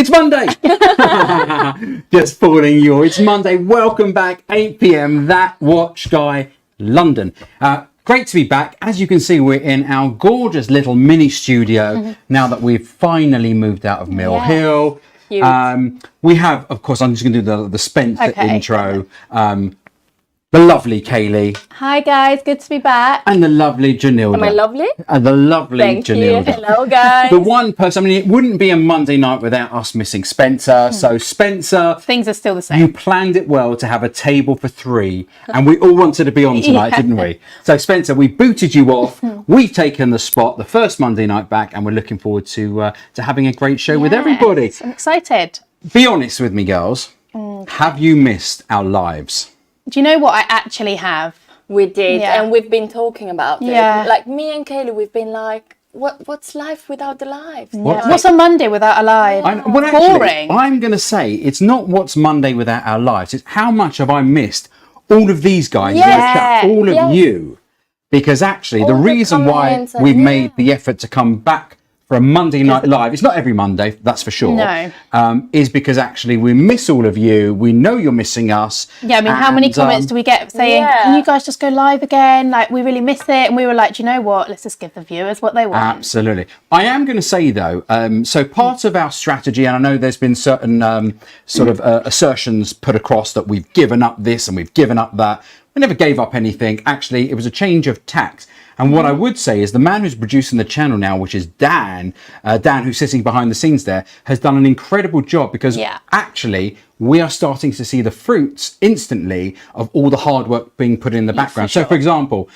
It's Monday. Just fooling you. It's Monday. Welcome back. 8 p.m. That Watch Guy, London. Great to be back. As you can see, we're in our gorgeous little mini studio now that we've finally moved out of Mill Hill. We have, of course, I'm just going to do the Spencer intro. The lovely Kaylie. Hi guys, good to be back. And the lovely Jonilda. Am I lovely? And the lovely Jonilda. Thank you. Hello guys. The one person, I mean, it wouldn't be a Monday night without us missing Spencer. So Spencer, things are still the same. You planned it well to have a table for three, and we all wanted to be on tonight, didn't we? So Spencer, we booted you off. We've taken the spot, the first Monday night back, and we're looking forward to having a great show with everybody. I'm excited. Be honest with me, girls. Have you missed our lives? Do you know what I actually have? We did, and we've been talking about it. Yeah. Like me and Kaylie, we've been like, what's life without the lives? What's a Monday without a live? Boring. I'm going to say it's not what's Monday without our lives. It's how much have I missed all of these guys, all of you. Because actually, the reason why we've made the effort to come back for a Monday night live, it's not every Monday, that's for sure. No. Is because actually we miss all of you. We know you're missing us. Yeah, I mean, how many comments do we get saying, can you guys just go live again? Like, we really miss it. And we were like, do you know what? Let's just give the viewers what they want. Absolutely. I am going to say, though, so part of our strategy, and I know there's been certain assertions put across that we've given up this and we've given up that. We never gave up anything. Actually, it was a change of tact. And what I would say is the man who's producing the channel now, which is Dan, who's sitting behind the scenes there, has done an incredible job because actually we are starting to see the fruits instantly of all the hard work being put in the background. So, for example,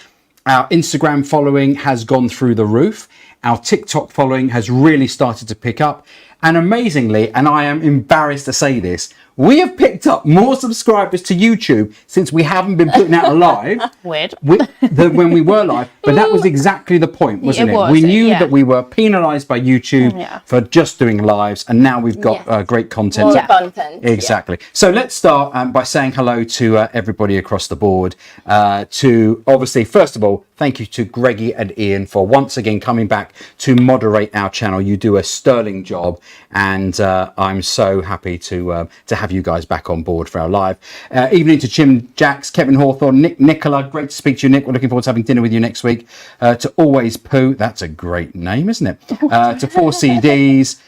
our Instagram following has gone through the roof. Our TikTok following has really started to pick up. And amazingly, and I am embarrassed to say this, we have picked up more subscribers to YouTube since we haven't been putting out a live. Weird. Than when we were live. But that was exactly the point, wasn't it? We knew that we were penalised by YouTube for just doing lives, and now we've got great content. More content. Exactly. So let's start by saying hello to everybody across the board. To obviously, first of all, thank you to Greggy and Ian for once again coming back to moderate our channel. You do a sterling job, and I'm so happy to have you guys back on board for our live. Evening to Jim Jacks, Kevin Hawthorne, Nicola. Great to speak to you, Nick. We're looking forward to having dinner with you next week. To Always Poo, that's a great name, isn't it? To 4CDs.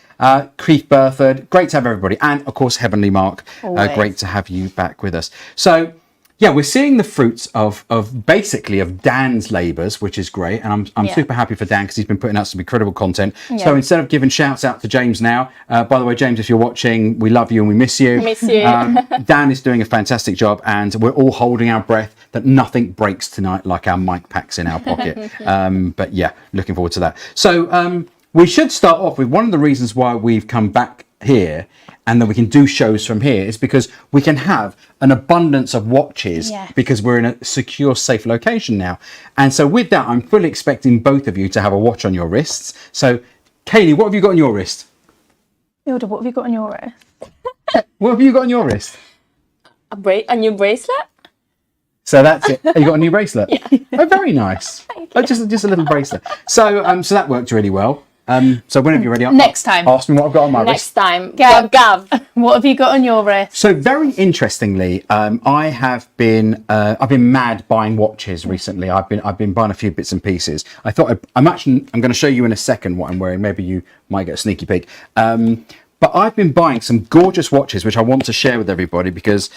Keith Burford, great to have everybody, and of course Heavenly Mark, great to have you back with us. So yeah, we're seeing the fruits of Dan's labours, which is great, and I'm super happy for Dan because he's been putting out some incredible content. So instead of giving shouts out to James now, by the way, James, if you're watching, we love you and we miss you. Dan is doing a fantastic job, and we're all holding our breath that nothing breaks tonight, like our mic packs in our pocket. But yeah, looking forward to that. So we should start off with one of the reasons why we've come back here and that we can do shows from here is because we can have an abundance of watches because we're in a secure, safe location now. And so with that, I'm fully expecting both of you to have a watch on your wrists. So Kaylie, what have you got on your wrist? Hilda, what have you got on your wrist? What have you got on your wrist? A new bracelet? So that's it. You got a new bracelet? Oh, very nice. Oh, just a little bracelet. So so that worked really well. So whenever you're ready, next time, ask me what I've got on my wrist. Next time, Gav, what have you got on your wrist? So very interestingly, I have been I've been mad buying watches recently. I've been buying a few bits and pieces. I thought I'm going to show you in a second what I'm wearing. Maybe you might get a sneaky peek. But I've been buying some gorgeous watches, which I want to share with everybody because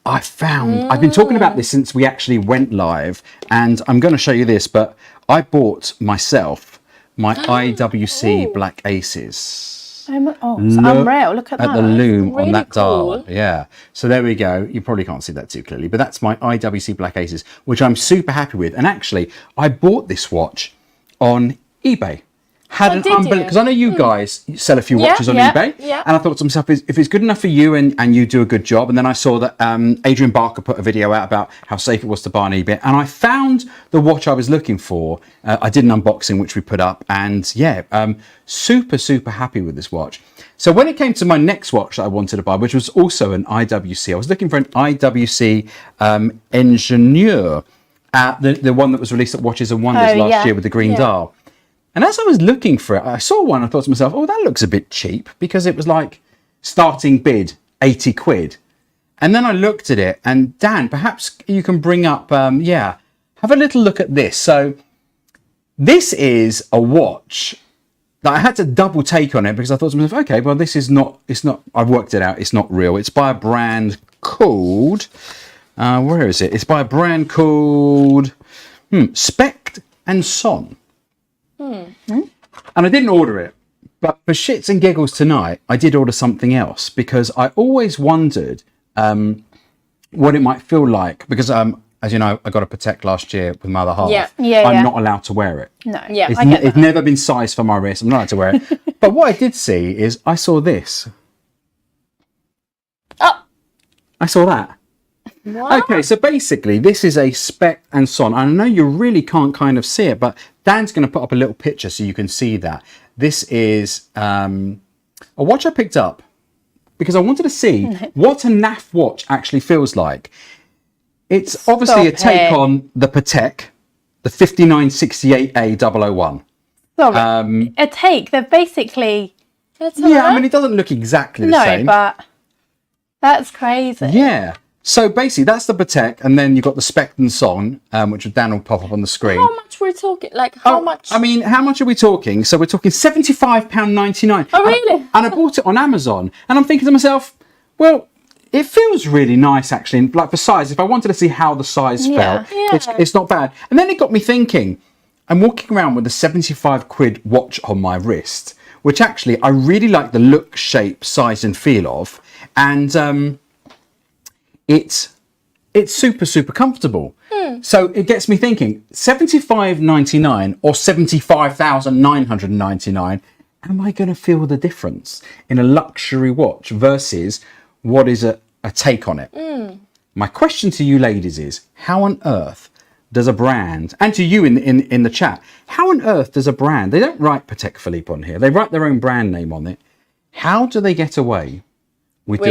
I've been talking about this since we actually went live, and I'm going to show you this. But I bought myself my IWC Black Aces. It's unreal. Look at that. At the loom really on that cool. dial. Yeah. So there we go. You probably can't see that too clearly, but that's my IWC Black Aces, which I'm super happy with. And actually, I bought this watch on eBay. Had an unbelievable, because I know you guys sell a few watches on eBay, and I thought to myself, if it's good enough for you and you do a good job, and then I saw that Adrian Barker put a video out about how safe it was to buy on eBay, and I found the watch I was looking for. I did an unboxing which we put up, and super happy with this watch. So when it came to my next watch that I wanted to buy, which was also an IWC, I was looking for an IWC Ingineur, the one that was released at Watches and Wonders last year with the green dial. And as I was looking for it, I saw one. I thought to myself, "Oh, that looks a bit cheap," because it was like starting bid 80 quid. And then I looked at it, and Dan, perhaps you can bring up, have a little look at this. So this is a watch that I had to double take on it because I thought to myself, okay, well, this is not, I've worked it out, it's not real. It's by a brand called, where is it? It's by a brand called Specht and Son. And I didn't order it, but for shits and giggles tonight, I did order something else because I always wondered what it might feel like because, as you know, I got a Patek last year with my other half. I'm not allowed to wear it. No. It's never been sized for my wrist. I'm not allowed to wear it. But what I did see is I saw this. Oh. I saw that. What? Okay, so basically this is a Specht and Son. I know you really can't kind of see it, but Dan's going to put up a little picture so you can see that. This is a watch I picked up because I wanted to see what a NAF watch actually feels like. It's obviously a take on the Patek, the 5968A001. Sorry, a take. They're basically... I mean, it doesn't look exactly the same. No, but that's crazy. Yeah. So basically, that's the Patek, and then you've got the Specht and Son, which Dan will pop up on the screen. How much we're talking? Like, how much? I mean, how much are we talking? So we're talking £75.99. Oh, really? And I bought it on Amazon, and I'm thinking to myself, well, it feels really nice, actually. And like for size, if I wanted to see how the size felt, it's not bad. And then it got me thinking, I'm walking around with a 75 quid watch on my wrist, which actually I really like the look, shape, size and feel of. And it's super, super comfortable. So it gets me thinking, $75.99 or $75,999, am I going to feel the difference in a luxury watch versus what is a take on it? My question to you ladies is, how on earth does a brand, and to you in the chat, how on earth does a brand, they don't write Patek Philippe on here, they write their own brand name on it. How do they get away with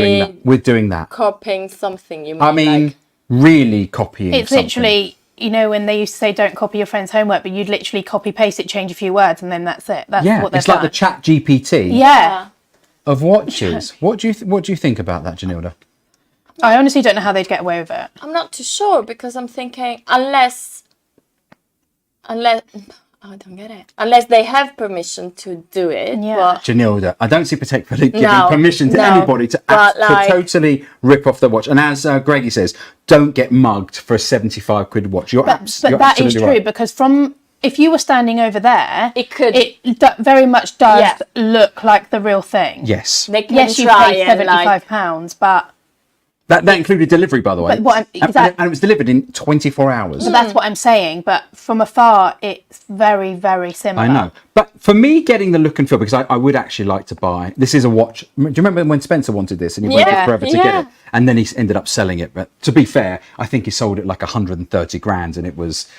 doing that? Copying something, you mean? I mean, really copying It's something. literally, you know, when they used to say don't copy your friend's homework, but you'd literally copy paste it, change a few words, and then that's it. That's what they've it's like done. the Chat GPT of watches. What do you think about that, Jonilda? I honestly don't know how they'd get away with it. I'm not too sure because I'm thinking unless I don't get it. Unless they have permission to do it. Yeah. But Jonilda, I don't see Patek Philippe giving permission to anybody to totally rip off the watch. And as Greggy says, don't get mugged for a 75 quid watch. You're But absolutely that is true right. because if you were standing over there, it could. It very much does look like the real thing. Yes. They can Yes, you try paid and £75, but That included delivery, by the way. But and it was delivered in 24 hours. But that's what I'm saying. But from afar, it's very, very similar. I know. But for me, getting the look and feel, because I would actually like to buy, this is a watch. Do you remember when Spencer wanted this and he waited forever to get it? And then he ended up selling it. But to be fair, I think he sold it like 130 grand and it was,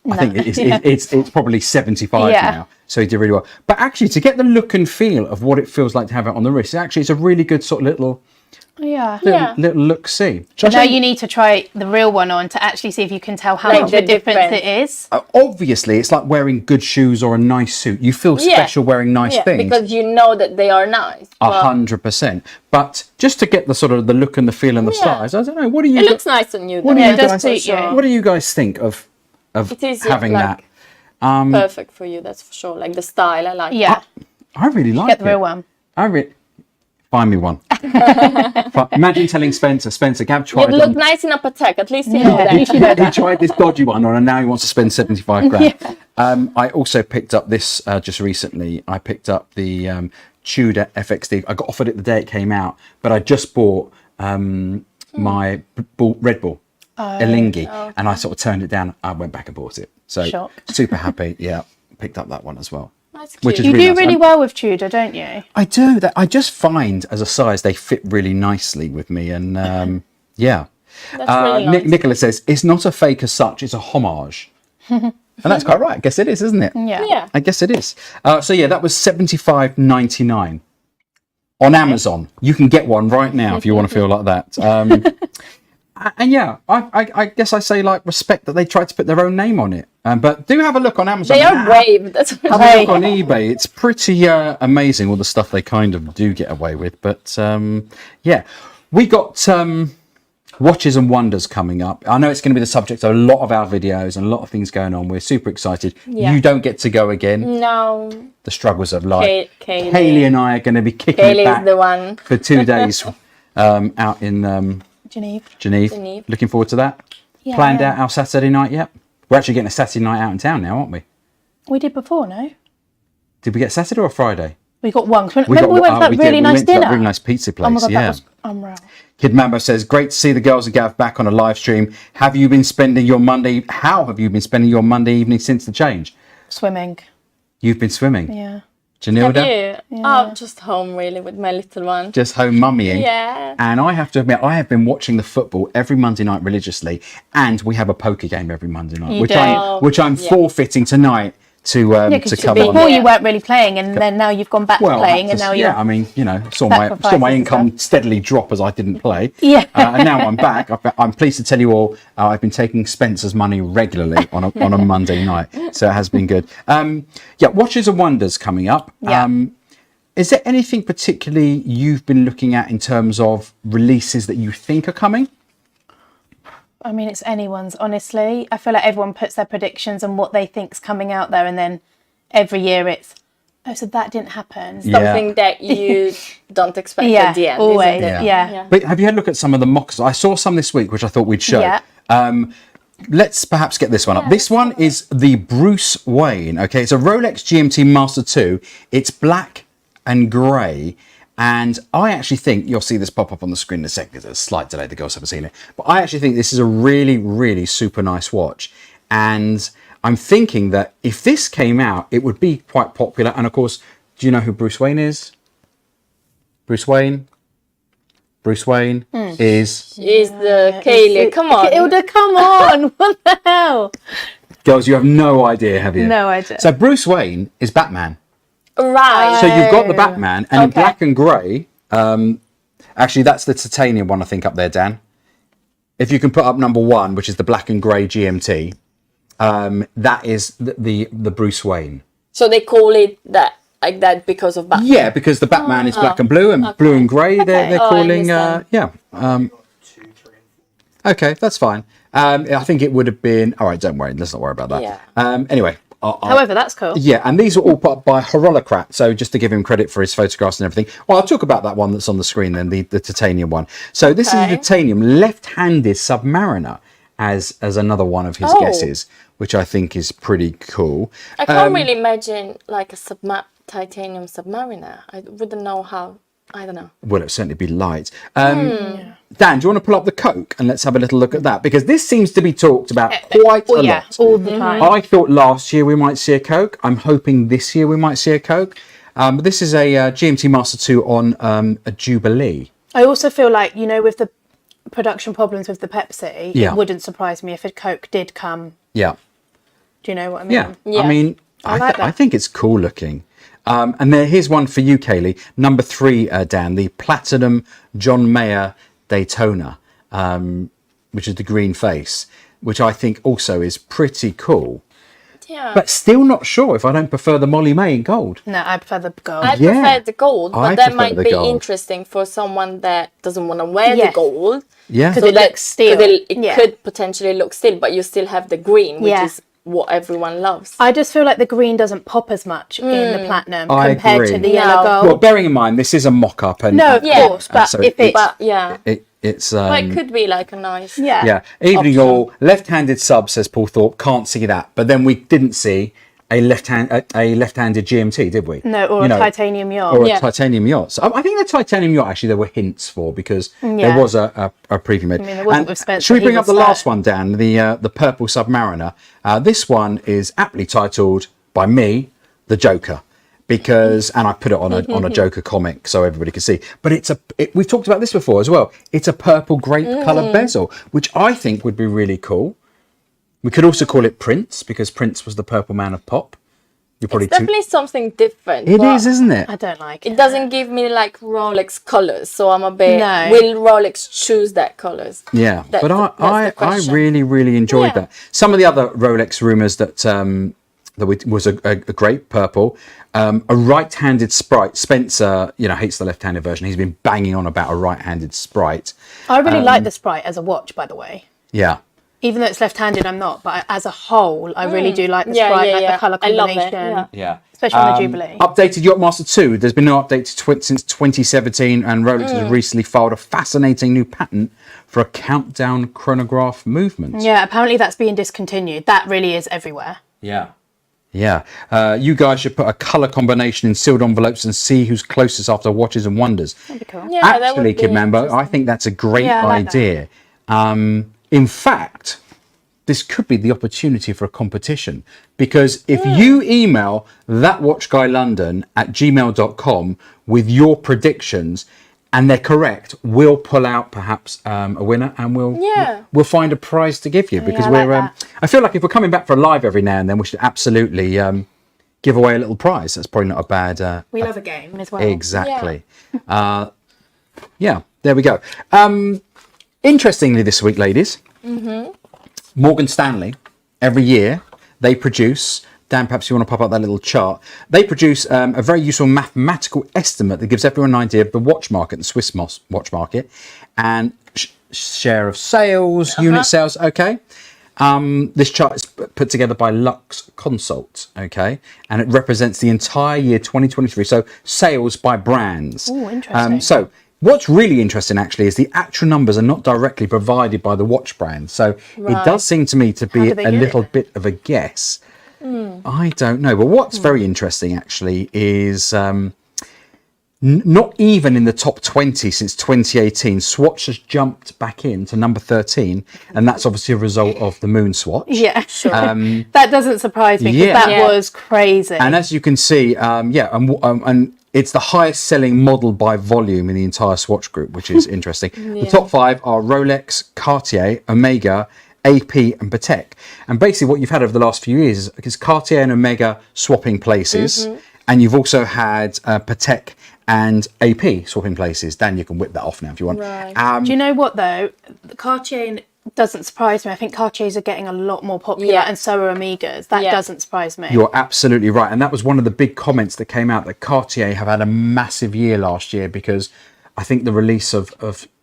I think it's probably 75 now. So he did really well. But actually, to get the look and feel of what it feels like to have it on the wrist, actually, it's a really good sort of little look-see. Now you need to try the real one on to actually see if you can tell how much of a difference it is. Obviously, it's like wearing good shoes or a nice suit. You feel special wearing nice things. Because you know that they are nice. 100%. But just to get the sort of the look and the feel and the size, I don't know. What do you? It looks nice on you. What it does suit you. What do you guys think of having that? Perfect for you, that's for sure. Like the style, I like. Yeah, I really like it. Get the real one. Find me one. Imagine telling Spencer, Gav tried. You'd look nice in a Patek. At least you know that. He tried this dodgy one on, and now he wants to spend 75 grand. I also picked up this just recently. I picked up the Tudor FXD. I got offered it the day it came out, but I just bought my Red Bull Elingi, and I sort of turned it down. I went back and bought it. So super happy. Yeah, picked up that one as well. Which is you really do nice. really well with Tudor, don't you? I do. That I just find as a size they fit really nicely with me, and That's really nice. Nicola says it's not a fake as such; it's a homage, and that's quite right. I guess it is, isn't it? Yeah. I guess it is. So yeah, that was $75.99 on Amazon. You can get one right now if you want to feel like that. And yeah, I guess I say like respect that they tried to put their own name on it. But do have a look on Amazon. They are brave. That's what Have a look on eBay. It's pretty amazing all the stuff they kind of do get away with. But yeah, we got Watches and Wonders coming up. I know it's going to be the subject of a lot of our videos and a lot of things going on. We're super excited. Yeah. You don't get to go again. No. The struggles of life. Kaylie and I are going to be kicking it back the one. for 2 days out in Geneva. Looking forward to that. Yeah, Planned out our Saturday night yet? We're actually getting a Saturday night out in town now, aren't we? We did before, no? Did we get Saturday or Friday? We got one. Remember we went to that really nice dinner? That really nice pizza place. Oh my God, yeah. that was unreal. Kid Mambo says, great to see the girls and Gav back on a live stream. How have you been spending your Monday evening since the change? Swimming. You've been swimming? Yeah. Jonilda? Have you? Oh, just home really with my little one. Just home mummying. Yeah. And I have to admit, I have been watching the football every Monday night religiously, and we have a poker game every Monday night, which I'm forfeiting tonight to come on. Before you weren't really playing, and then now you've gone back to playing, and now you're... Yeah, I mean, saw my income steadily drop as I didn't play. Yeah. And now I'm back. I'm pleased to tell you all, I've been taking Spencer's money regularly on a Monday night, so it has been good. Yeah, Watches and Wonders coming up. Yeah. Is there anything particularly you've been looking at in terms of releases that you think are coming? I mean, it's anyone's, honestly. I feel like everyone puts their predictions and what they think's coming out there, and then every year it's, oh, so that didn't happen. Something that you don't expect at the end. Always. Isn't it? Yeah. But have you had a look at some of the mocks? I saw some this week, which I thought we'd show. Yeah. Let's perhaps get this one up. This one is the Bruce Wayne. Okay, it's a Rolex GMT Master 2. It's black and grey. And I actually think, you'll see this pop up on the screen in a second, there's a slight delay, the girls haven't seen it. But I actually think this is a really, really super nice watch. And I'm thinking that if this came out, it would be quite popular. And of course, do you know who Bruce Wayne is? Bruce Wayne is the Kaylie. Come on. Hilda, come on. What the hell? Girls, you have no idea, have you? No idea. So Bruce Wayne is Batman. Right. So you've got the Batman, and in black and grey, actually that's the titanium one, I think, up there, Dan. If you can put up number 1, which is the black and grey GMT, that is the Bruce Wayne. So they call it that like that because of Batman? Yeah, because the Batman is black and blue, and blue and grey they're calling, yeah. Okay, that's fine. I think it would have been, all right, don't worry, let's not worry about that. Yeah. Anyway. However, that's cool. Yeah, and these are all put up by Hololocrat, so just to give him credit for his photographs and everything. Well, I'll talk about that one that's on the screen then, the titanium one. So this is a titanium left-handed Submariner as another one of his guesses, which I think is pretty cool. I can't really imagine like a titanium Submariner. I wouldn't know how. I don't know. Well, it'd certainly be light. Dan, do you want to pull up the Coke and let's have a little look at that? Because this seems to be talked about quite a lot. All the time. I thought last year we might see a Coke. I'm hoping this year we might see a Coke. This is a GMT Master 2 on a Jubilee. I also feel like, with the production problems with the Pepsi, it wouldn't surprise me if a Coke did come. Yeah. Do you know what I mean? Yeah. I mean, I think it's cool looking. And here's one for you, Kaylie. Number 3, Dan, the Platinum John Mayer Daytona, which is the green face, which I think also is pretty cool. Yeah. But still not sure if I don't prefer the Molly May in gold. No, I prefer the gold. I prefer the gold, but that might be interesting for someone that doesn't want to wear the gold. Yeah. Because it looks steel. It could potentially look steel, but you still have the green, which is what everyone loves. I just feel like the green doesn't pop as much in the platinum compared to the No. yellow gold. Well, bearing in mind this is a mock-up, and No, of course, but so if it's... it's But it could be like a nice... yeah. Evening all. Left-handed sub, says Paul Thorpe. Can't see that. But then we didn't see a left-handed GMT, did we? No, or a titanium yacht. Or a titanium yacht. So I think the titanium yacht, actually, there were hints for, because there was a preview made. I mean, it wasn't with Spencer. Should we bring up the last one, Dan? The purple Submariner. This one is aptly titled, by me, The Joker. Because, and I put it on a Joker comic so everybody can see. But we've talked about this before as well. It's a purple grape coloured bezel, which I think would be really cool. We could also call it Prince, because Prince was the purple man of pop. You're probably It's definitely something different. It but is, isn't it? I don't like it. It doesn't give me like Rolex colors, so I'm a bit. No. Will Rolex choose that colors? Yeah, That's but the I question. really enjoyed Yeah. that. Some of the other Rolex rumors that was a great purple, a right-handed Sprite. Spencer, hates the left-handed version. He's been banging on about a right-handed Sprite. I really like the Sprite as a watch, by the way. Yeah, Even though it's left-handed, I'm not. But as a whole, I really do like the Yeah, Sprite, yeah, like yeah. the colour I love combination. it, yeah. yeah. Especially on the Jubilee. Updated Yachtmaster 2. There's been no update since 2017, and Rolex has recently filed a fascinating new patent for a countdown chronograph movement. Yeah, apparently that's being discontinued. That really is everywhere. Yeah. Yeah. You guys should put a colour combination in sealed envelopes and see who's closest after Watches and Wonders. That'd be cool. Yeah, that Actually, would be Kid Mambo, I interesting. think that's a great Yeah, I like that. idea. In fact, this could be the opportunity for a competition, because if you email thatwatchguylondon@gmail.com with your predictions and they're correct, we'll pull out perhaps a winner, and we'll find a prize to give you, because I like that. I feel like if we're coming back for a live every now and then, we should absolutely give away a little prize. That's probably not a bad We love a game as well. exactly. Yeah, there we go. Interestingly, this week, ladies, Morgan Stanley, every year, they produce, Dan, perhaps you want to pop up that little chart, they produce a very useful mathematical estimate that gives everyone an idea of the watch market, the Swiss watch market, and share of sales, unit sales, okay? This chart is put together by Lux Consult, okay? And it represents the entire year 2023, so sales by brands. Oh, interesting. So what's really interesting, actually, is the actual numbers are not directly provided by the watch brand. So it does seem to me to be do they a get little it? bit of a guess. I don't know. But what's very interesting, actually, is not even in the top 20 since 2018, Swatch has jumped back in to number 13. And that's obviously a result of the Moon Swatch. Yeah, sure. That doesn't surprise me, because yeah. that Yeah. was crazy. And as you can see, and it's the highest selling model by volume in the entire Swatch group, which is interesting. The top 5 are Rolex, Cartier, Omega, AP and Patek. And basically what you've had over the last few years is Cartier and Omega swapping places. And you've also had Patek and AP swapping places. Dan, you can whip that off now if you want. Right. Do you know what, though? The Cartier doesn't surprise me. I think Cartiers are getting a lot more popular, Yeah. and so are Omegas. That Yeah. doesn't surprise me. You're absolutely right. And that was one of the big comments that came out, that Cartier have had a massive year last year, because I think the release of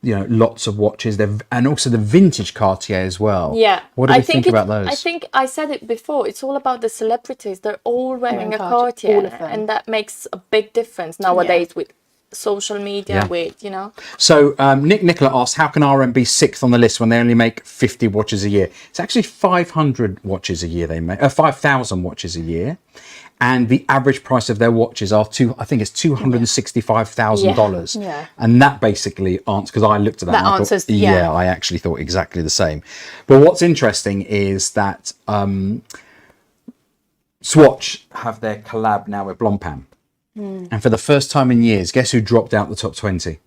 lots of watches, and also the vintage Cartier as well. Yeah. What do we think about those? I think I said it before. It's all about the celebrities. They're all wearing a Cartier, Cartier, all of them. and that makes a big difference nowadays with social media. Yeah. So Nick Nicola asked, how can RM be 6th on the list when they only make 50 watches a year? It's actually 500 watches a year they make, 5,000 watches a year. And the average price of their watches are $265,000. Yeah. And that basically answers, because I looked at that. That and I thought, answers, yeah, yeah. I actually thought exactly the same. But what's interesting is that Swatch have their collab now with Blancpain. And for the first time in years, guess who dropped out the top 20?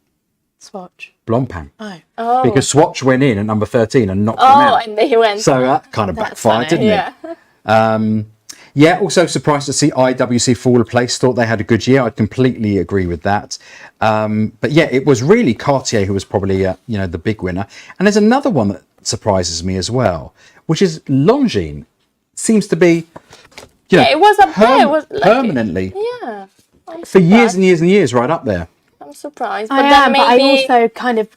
Swatch. Blancpain. Oh. Because Swatch went in at number 13 and knocked them out. And they went. So that kind of backfired, funny. didn't it? Yeah, also surprised to see IWC fall a place. Thought they had a good year. I'd completely agree with that. But yeah, it was really Cartier who was probably the big winner. And there's another one that surprises me as well, which is Longines. Seems to be it was up there. It was like, permanently Yeah. for years and years and years, right up there. I'm surprised. I But am, then but I maybe, also kind of,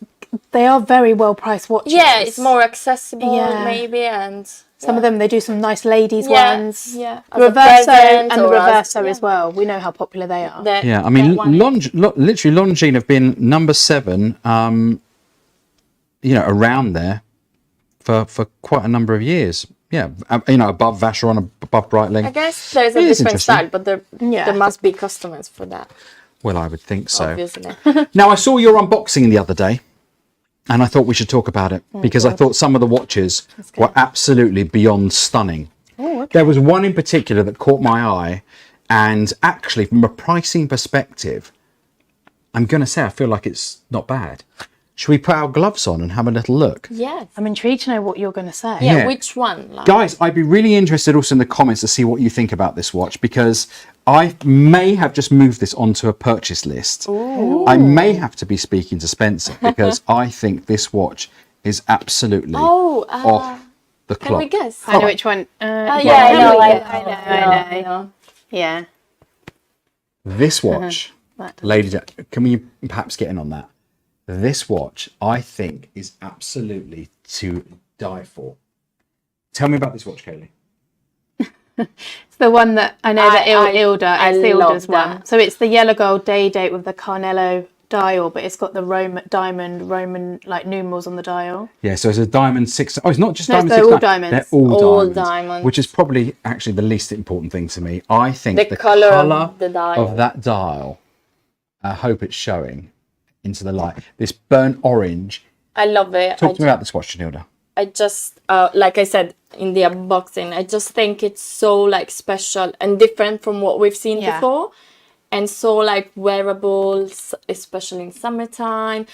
they are very well priced watches. yeah, it's more accessible Yeah. maybe, and Some of them, they do some nice ladies Yeah, ones. yeah. The As a Reverso present and the or as- Reverso as well. We know how popular they are. Yeah, I mean, literally Longines have been number 7, around there for quite a number of years. Yeah, above Vacheron, above Breitling. I guess there's a It is different interesting. style, but there must be customers for that, Well, I would think so. obviously. Now, I saw your unboxing the other day, and I thought we should talk about it, because I thought some of the watches were absolutely beyond stunning. Oh, okay. There was one in particular that caught my eye, and actually, from a pricing perspective, I'm going to say I feel like it's not bad. should we put our gloves on and have a little look? Yes. I'm intrigued to know what you're going to say. Yeah, Yeah. which one? Like, Guys, I'd be really interested also in the comments to see what you think about this watch, because I may have just moved this onto a purchase list. I may have to be speaking to Spencer because I think this watch is absolutely off the can clock. we guess? I know which one. Yeah, I know. Yeah. This watch, That does- ladies, can we perhaps get in on that? This watch, I think, is absolutely to die for. Tell me about this watch, Kaylie. It's the one that I know that Ilda. It's the love Ilda's one. that. So it's the yellow gold day date with the Carnelian dial, but it's got the Roman like numerals on the dial. Yeah, so it's a diamond 6. Oh, it's not just No, diamond they're 6. all diamonds. They're all All diamonds, diamonds. which is probably actually the least important thing to me. I think The colour of the dial. of that dial, I hope it's showing into the light. This burnt orange. I love it. Talk to me about this watch, Jonilda. I just, like I said in the unboxing, I just think it's so like special and different from what we've seen Yeah. before, and so like wearables, especially in summertime.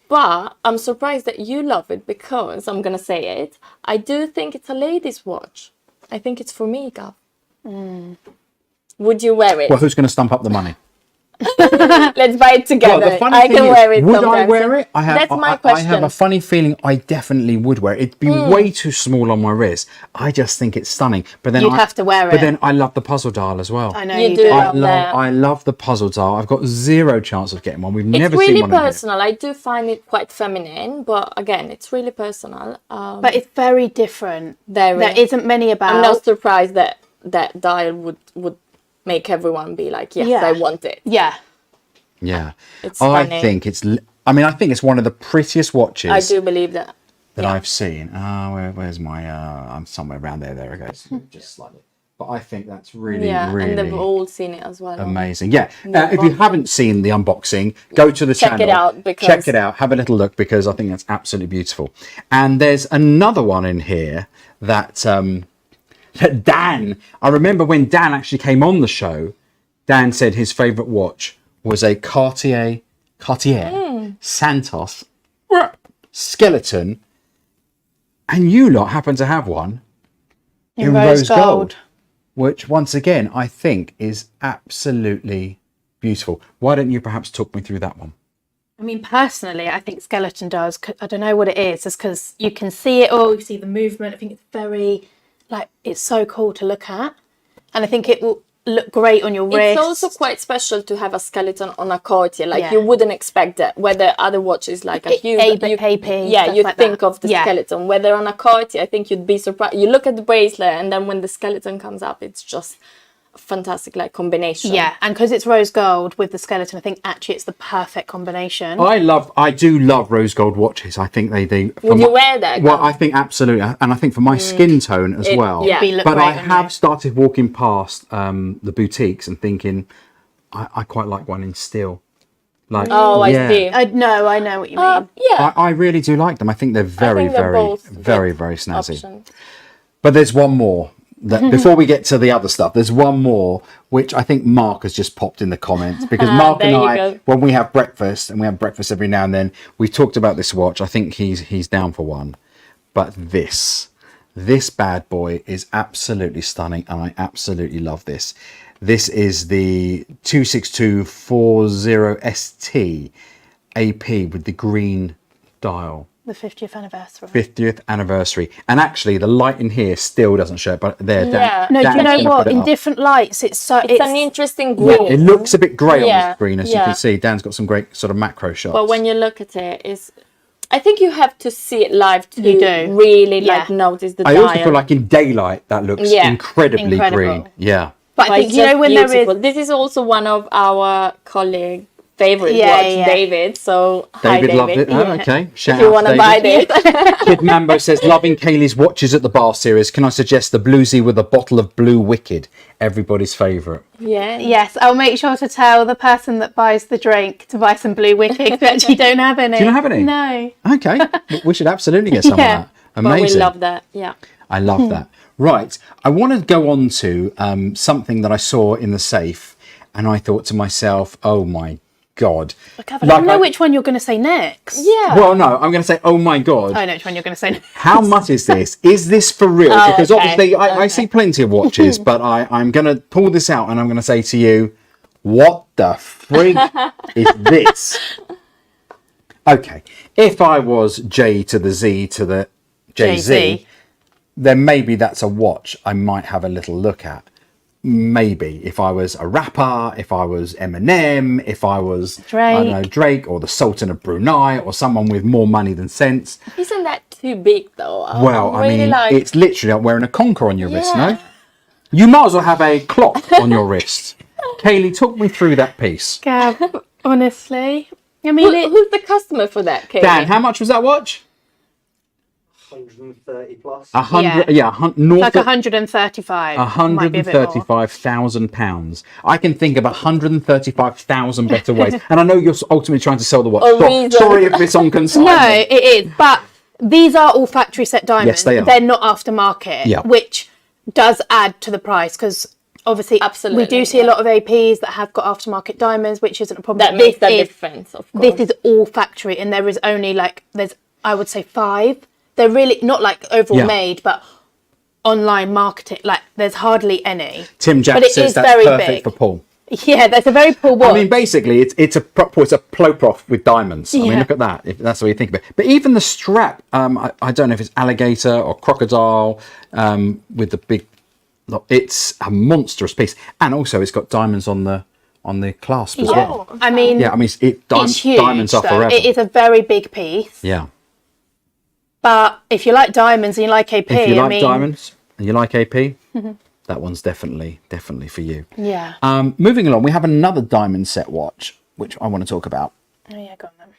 But I'm surprised that you love it because I'm gonna say it. I do think it's a ladies' watch. I think it's for me, Gav. Would you wear it? Well, who's going to stump up the money? Let's buy it together. Well, the funny I thing can is, wear it would sometimes. I wear it? That's my I question. have a funny feeling I definitely would wear it. It'd be way too small on my wrist. I just think it's stunning. But then You'd have to wear But it. then I love the puzzle dial as well. I know You you do. do. I love the puzzle dial. I've got zero chance of getting one. We've It's never really seen one in here. personal. I do find it quite feminine, but again, it's really personal. But it's very different. Very. There isn't many about. I'm not surprised that that dial would make everyone be like, yes, Yeah. I want it. Yeah. Yeah. It's I stunning. think I think it's one of the prettiest watches I do believe that. that I've seen. Where's my I'm somewhere around there. There it goes. Just slightly. But I think that's really, Yeah, really and they've all seen it as well. amazing. Yeah. If you haven't seen the unboxing, go to the Check channel. it out, because- Check it out. Have a little look because I think that's absolutely beautiful. And there's another one in here that that Dan. I remember when Dan actually came on the show. Dan said his favourite watch was a Cartier Santos skeleton, and you lot happen to have one in rose gold, which once again I think is absolutely beautiful. Why don't you perhaps talk me through that one? I mean, personally, I think skeleton dials, I don't know what it is, just because you can see it all, you see the movement. I think it's very, like, it's so cool to look at. And I think it will look great on your wrist. It's also quite special to have a skeleton on a Cartier. Like Yeah. you wouldn't expect that. Whether other watches like a huge, AP, yeah, stuff you like think that. of the Yeah. skeleton. Whether on a Cartier, I think you'd be surprised. You look at the bracelet, and then when the skeleton comes up, it's just a fantastic like combination. Yeah, and because it's rose gold with the skeleton, I think actually it's the perfect combination. I do love rose gold watches. I think they Would you wear that? Well, Gav? I think absolutely, and I think for my skin tone as well. yeah. Be look But great I on have you. started walking past the boutiques and thinking, I quite like one in steel. Like, Oh, I see. I know what you mean. Yeah. I really do like them. I think they're very, think they're very, both very, good very snazzy. options. But there's one more. That before we get to the other stuff, there's one more which I think Mark has just popped in the comments because Mark and There you I, go. when we have breakfast, and we have breakfast every now and then, we talked about this watch. I think he's down for one. But this bad boy is absolutely stunning, and I absolutely love this. This is the 26240ST AP with the green dial. The 50th anniversary. 50th anniversary, and actually the light in here still doesn't show it, but there. Yeah. No, do you Dan's know gonna what? put it In up. different lights, it's so It's an interesting green. It looks a bit grey on Yeah, the screen, as you yeah. can see. Dan's got some great sort of macro shots. But when you look at it, I think you have to see it live to You do. really Yeah. like notice the I dial. also feel like in daylight that looks Yeah. incredibly Incredible. green. Yeah. But I But think it's you know just when beautiful. there is. This is also one of our colleague favorite Yeah, watch, yeah. David. So hi, David loved it. David. Oh, okay. Shout If you out want to to buy David. this, Kid Mambo says, loving Kaylie's watches at the bar series. Can I suggest the bluesy with a bottle of Blue Wicked? Everybody's favourite. yeah. Yes, I'll make sure to tell the person that buys the drink to buy some Blue Wicked. We actually don't have any. Do you not have any? No. Okay. We should absolutely get some Yeah. of that. Amazing. But we love that. Yeah. I love that. Right. I want to go on to something that I saw in the safe, and I thought to myself, oh my God. Gavin, I don't know which one you're going to say next. Yeah. Well, no, I'm going to say, oh my God. I know which one you're going to say next. How much is this? Is this for real? Oh, Because okay. obviously I see plenty of watches, but I'm going to pull this out and I'm going to say to you, what the frig is this? Okay, if I was J to the Z to the Jay-Z, then maybe that's a watch I might have a little look at. Maybe if I was a rapper, if I was Eminem, if I was I don't know, Drake or the Sultan of Brunei or someone with more money than sense. Isn't that too big though? Well, I really mean, like... it's literally like wearing a conker on your wrist, Yeah. no? You might as well have a clock on your wrist. Kaylee, talk me through that piece. Gav, honestly, I mean, Who's the customer for that, Kaylee? Dan, how much was that watch? 130 plus. 100, yeah, north like of 135. Might be a bit more. £135,000. I can think of 135,000 better ways. And I know you're ultimately trying to sell the watch. Or Stop. reason. Sorry if it's on consignment. No, it is. But these are all factory set diamonds. Yes, they are. They're not aftermarket, Yeah. which does add to the price because obviously Absolutely, we do see a lot of APs that have got aftermarket diamonds, which isn't a problem. That makes the difference, of course. This is all factory, and there is only there's I would say 5. They're really not like overall Yeah. made, but online marketing, like there's hardly any. Tim Jack But it says is that's very perfect big. for Paul. Yeah, that's a very poor watch. I mean, basically, it's a Ploprof with diamonds. I mean, Yeah. look at that. If that's the way you think of it. But even the strap, I don't know if it's alligator or crocodile with the big. It's a monstrous piece, and also it's got diamonds on the clasp as well. I mean, Yeah, I mean, it's huge. diamonds are though. forever. It is a very big piece. Yeah. But if you like diamonds and you like AP, If you like I mean, diamonds and you like AP, that one's definitely for you. yeah. Moving along, we have another diamond set watch, which I want to talk about. Oh yeah, go on then.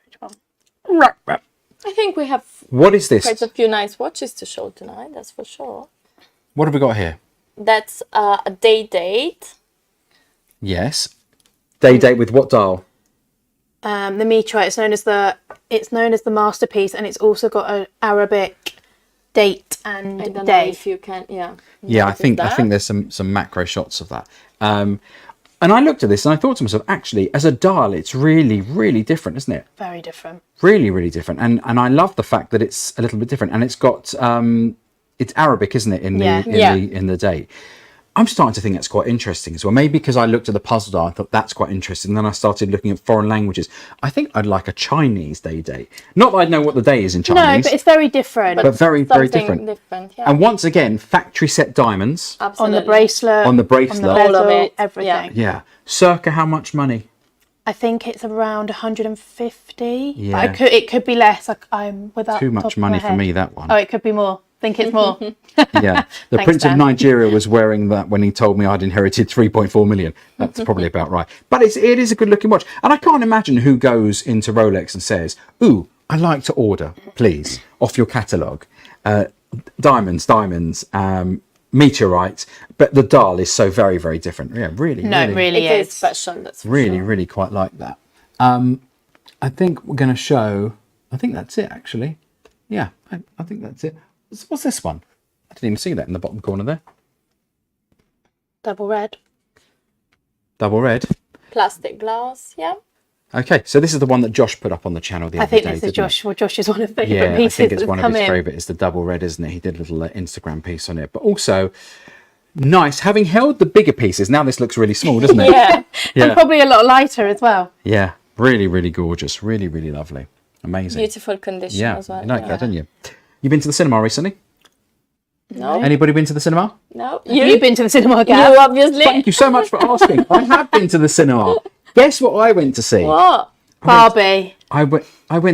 Which one? I think we have What is this? quite a few nice watches to show tonight, that's for sure. What have we got here? That's a day date. Yes. Day date with what dial? The meteorite. It's known as the masterpiece, and it's also got an Arabic date and I don't know day. if you can, Yeah, I notice think that. there's some macro shots of that. And I looked at this and I thought to myself, actually, as a dial, it's really, really different, isn't it? Very different. Really, really different. And I love the fact that it's a little bit different. And it's got it's Arabic, isn't it? In the date. I'm starting to think that's quite interesting as well. Maybe because I looked at the puzzle dial, I thought that's quite interesting. Then I started looking at foreign languages. I think I'd like a Chinese day date. Not that I know what the day is in Chinese. No, but it's very different. But very, very Something different. yeah. And once again, factory set diamonds. on Absolutely. the bracelet, On the bracelet. on the All of bezel, it, everything. Yeah. Circa how much money? I think it's around 150. Yeah. But it could be less. I'm without Too top much of my money for head. me, that one. Oh, it could be more. I think it's more. Yeah. The Thanks, Prince of Dan. Nigeria was wearing that when he told me I'd inherited 3.4 million. That's probably about right. But it is a good looking watch. And I can't imagine who goes into Rolex and says, ooh, I'd like to order, please, off your catalogue. Diamonds, meteorites. But the dial is so very, very different. Yeah, really. No, it really It is is. special, that's for Really, sure. really quite like that. I think we're going to show, I think that's it actually. Yeah, I think that's it. What's this one? I didn't even see that in the bottom corner there. Double red. Double red. Plastic glass, yeah. Okay, so this is the one that Josh put up on the channel the I other think day. this is didn't Josh. Well, Josh is one of the he? favourite Yeah, I pieces think it's that's one of come his in. favourite. It's the double red, isn't it? He did a little Instagram piece on it. But also, nice, having held the bigger pieces, now this looks really small, doesn't it? Yeah. And probably a lot lighter as well. Yeah, really, really gorgeous. Really, really lovely. Amazing. Beautiful condition Yeah, as well. you like that, don't you? You been to the cinema recently? No, Anybody been to the cinema? no. You've been to the cinema, Gav? You obviously. Thank you so much for asking. I have been to the cinema. Guess what I went to see? What? Barbie. I went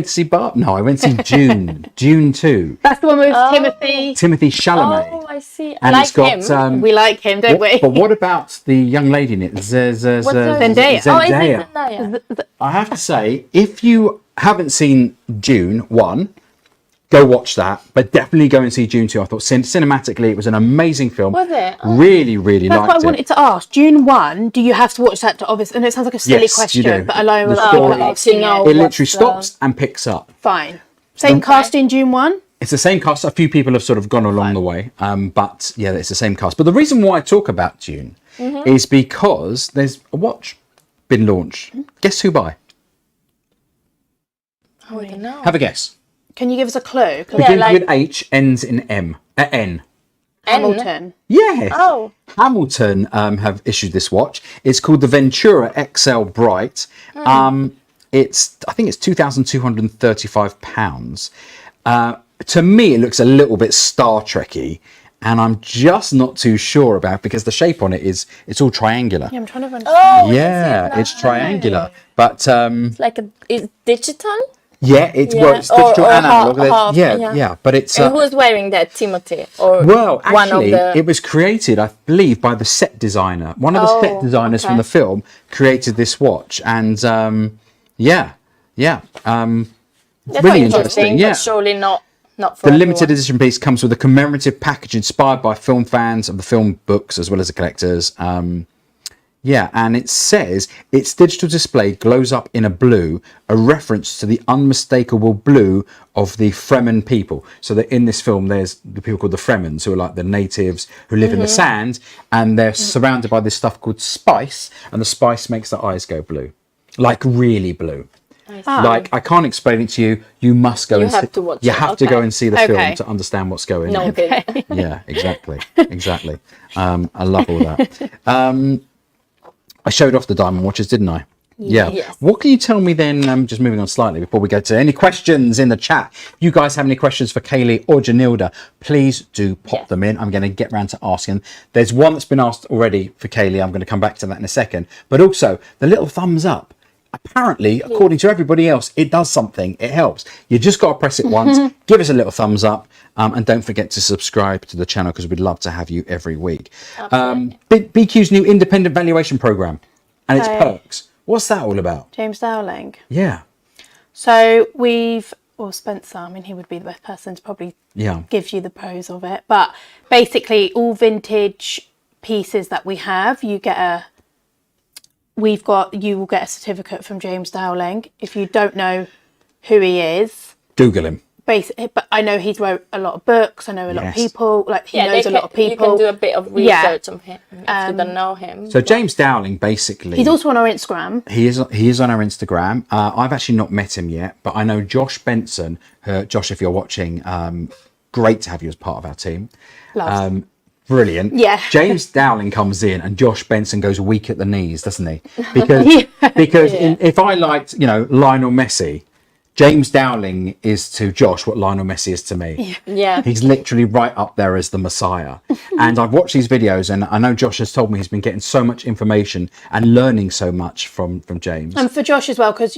to see No, I went to see Dune. Dune 2. That's the one with Timothee Chalamet. Oh, I see. I and like it's got him. We like him, don't we? but what about the young lady in it? Zendaya? Zendaya. Oh, is it Zendaya? I have to say, if you haven't seen Dune 1, go watch that. But definitely go and see Dune 2. I thought cinematically it was an amazing film. Was it? Oh. Really, really That's liked what I it. wanted to ask. June 1, do you have to watch that to obviously? And it sounds like a silly Yes, you question, do. but alone The with story- asking You know. it. It literally What's stops and picks up. Fine. Same cast in June 1? It's the same cast. A few people have sort of gone along the way, but yeah, it's the same cast. But the reason why I talk about Dune is because there's a watch. been launched. Guess who by? Oh, I don't know. Have a guess. Can you give us a clue? 'Cause Begins like- with H, ends in M. N. Hamilton. Yes. Oh. Hamilton have issued this watch. It's called the Ventura XL Bright. I think it's £2,235. To me, it looks a little bit Star Trek-y, and I'm just not too sure about because the shape on it it's all triangular. Yeah, I'm trying to understand. Oh, Yeah, it's triangular, but like it's digital. yeah, it's Yeah, well, it's digital or and analog. half, Yeah, but it's And who's wearing that? Timothy or well, one of actually, the? it was created, I believe, by the set designer. One of the set Oh, designers from okay. the film created this watch, and That's really interesting, interesting. Yeah. but surely not for The limited everyone. edition piece comes with a commemorative package inspired by film fans of the film books as well as the collectors. And it says its digital display glows up in a blue, a reference to the unmistakable blue of the Fremen people. So that in this film, there's the people called the Fremens, who are like the natives who live in the sand, and they're surrounded by this stuff called spice, and the spice makes their eyes go blue, like really blue. Like I can't explain it to you. You must go. You and have to watch You it, have to go okay. and see the film Okay. to understand what's going on. Okay. Yeah, exactly. I love all that. I showed off the diamond watches, didn't I? Yeah. Yes. What can you tell me then, just moving on slightly before we go to any questions in the chat? If you guys have any questions for Kaylie or Jonilda, please do pop them in. I'm going to get round to asking. There's one that's been asked already for Kaylie. I'm going to come back to that in a second. But also, the little thumbs up. Apparently, according to everybody else, it does something. It helps. You just got to press it once. Give us a little thumbs up. And don't forget to subscribe to the channel because we'd love to have you every week. BQ's new independent valuation program and its Okay. perks. What's that all about? James Dowling. Yeah. So Spencer, I mean, he would be the best person to probably give you the pros of it. But basically, all vintage pieces that we have, you will get a certificate from James Dowling. If you don't know who he is, Google him. basically, but I know he's wrote a lot of books. I know a lot of Yes. people. Like he knows a lot of people. You can do a bit of research on him if you don't know him. So James Dowling, basically, He's also on our Instagram. he is on our Instagram. I've actually not met him yet, but I know Josh Benson. Josh, if you're watching, great to have you as part of our team. Loves. Brilliant. Yeah. James Dowling comes in and Josh Benson goes weak at the knees, doesn't he? Because if I liked, Lionel Messi, James Dowling is to Josh what Lionel Messi is to me. Yeah. He's literally right up there as the Messiah. And I've watched these videos and I know Josh has told me he's been getting so much information and learning so much from James. And for Josh as well, because